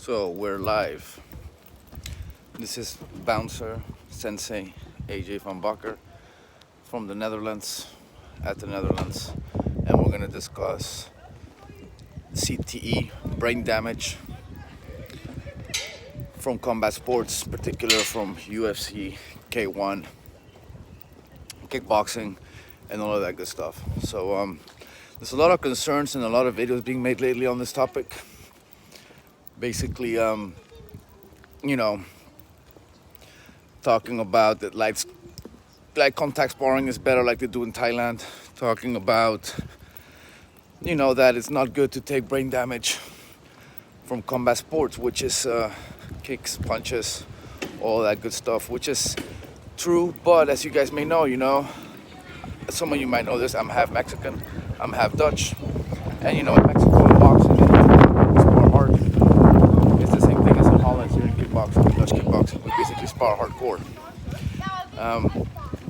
So we're live. This is Bouncer Sensei AJ van Bakker from the Netherlands, at the Netherlands, and we're gonna discuss CTE, brain damage from combat sports, particularly from UFC, K1, kickboxing, and all of that good stuff. So there's a lot of concerns and a lot of videos being made lately on this topic. Basically, talking about that light contact sparring is better, like they do in Thailand. Talking about, that it's not good to take brain damage from combat sports, which is kicks, punches, all that good stuff, which is true. But as you guys may know, some of you might know this, I'm half Mexican, I'm half Dutch, and in Mexico in boxing, we spar hard. It's the same thing as in Holland here in kickboxing, Dutch kickboxing. We basically spar hardcore.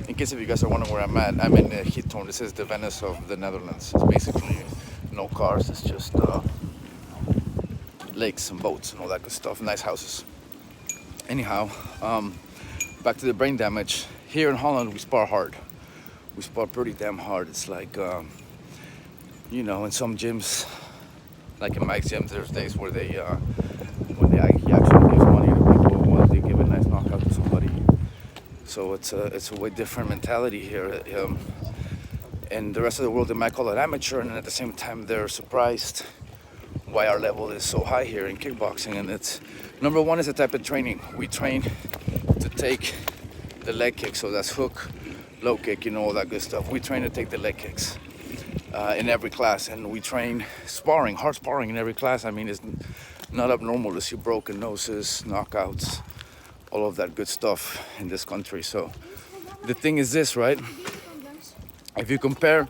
In case if you guys are wondering where I'm at, I'm in Giethoorn. This is the Venice of the Netherlands. It's basically no cars, it's just lakes and boats and all that good stuff, nice houses. Anyhow, back to the brain damage. Here in Holland, we spar hard. We spar pretty damn hard. It's like, in some gyms, like in Mike's gyms, there's days where he actually gives money to people while they give a nice knockout to somebody. So it's a way different mentality here. And the rest of the world, they might call it amateur, and at the same time, they're surprised why our level is so high here in kickboxing. And it's, number one is the type of training. We train to take the leg kick, so that's hook, low kick, all that good stuff. We train to take the leg kicks in every class, and we train sparring, hard sparring in every class. I mean, it's not abnormal to see broken noses, knockouts, all of that good stuff in this country. So the thing is this, right? If you compare,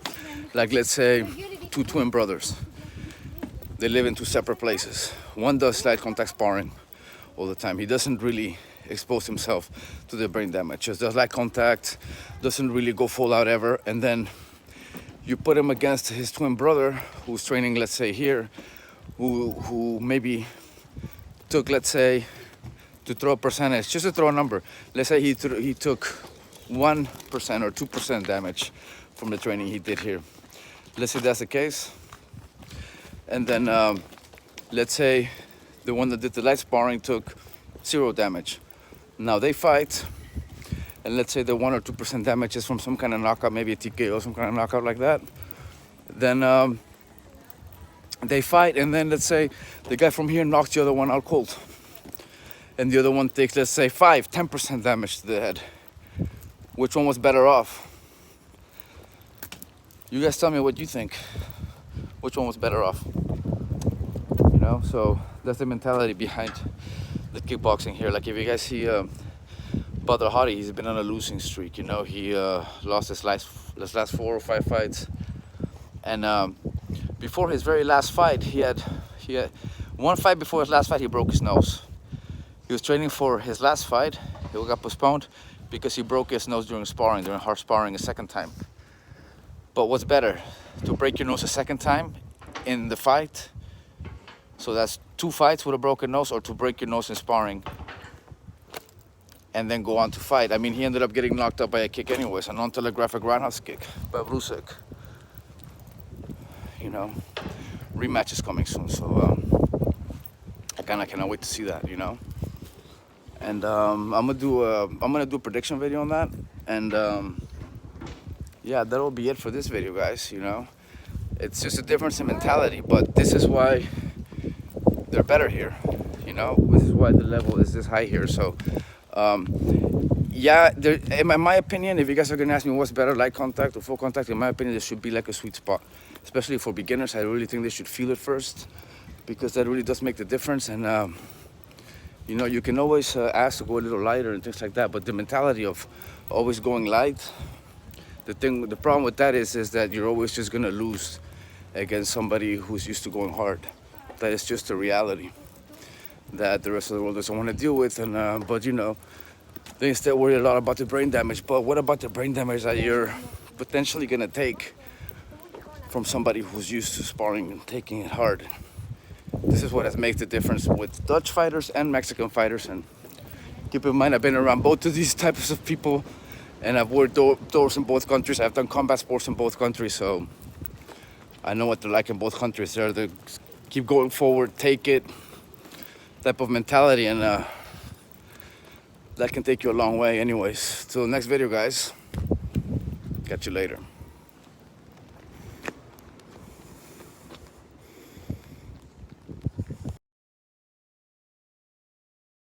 like, let's say, two twin brothers, they live in two separate places. One does light contact sparring all the time. He doesn't really expose himself to the brain damage. Just does light contact, doesn't really go full out ever. And then you put him against his twin brother who's training, let's say here, who maybe took, let's say, to throw a percentage, just to throw a number. Let's say he took 1% or 2% damage from the training he did here. Let's say that's the case. And then let's say the one that did the light sparring took 0 damage. Now they fight, and let's say the 1 or 2% damage is from some kind of knockout, maybe a TKO, some kind of knockout like that. Then they fight, and then let's say the guy from here knocks the other one out cold. And the other one takes, let's say, 10% damage to the head. Which one was better off? You guys tell me what you think. Which one was better off? So that's the mentality behind the kickboxing here. Like if you guys see Badr Hari, he's been on a losing streak. He lost his last 4 or 5 fights. And before his very last fight, he had one fight before his last fight, he broke his nose. He was training for his last fight. It got postponed because he broke his nose during hard sparring a second time. But what's better, to break your nose a second time in the fight? So that's 2 fights with a broken nose, or to break your nose in sparring and then go on to fight. I mean, he ended up getting knocked out by a kick anyways, a non-telegraphic roundhouse kick by Brusek. Rematch is coming soon, so I cannot wait to see that, And I'm gonna do a prediction video on that, and yeah, that'll be it for this video, guys. It's just a difference in mentality, but this is why they're better here. This is why the level is this high here. So yeah, in my opinion, if you guys are gonna ask me what's better, light contact or full contact, in my opinion, there should be like a sweet spot, especially for beginners. I really think they should feel it first, because that really does make the difference. And you can always ask to go a little lighter and things like that, but the mentality of always going light, the problem with that is that you're always just gonna lose against somebody who's used to going hard. That is just a reality that the rest of the world doesn't want to deal with. And but they instead worry a lot about the brain damage. But what about the brain damage that you're potentially gonna take from somebody who's used to sparring and taking it hard? This is what has made the difference with Dutch fighters and Mexican fighters. And keep in mind, I've been around both of these types of people, and I've worked doors in both countries. I've done combat sports in both countries, so I know what they're like in both countries. They're the keep going forward, take it type of mentality, and that can take you a long way. Anyways, till the next video, guys. Catch you later.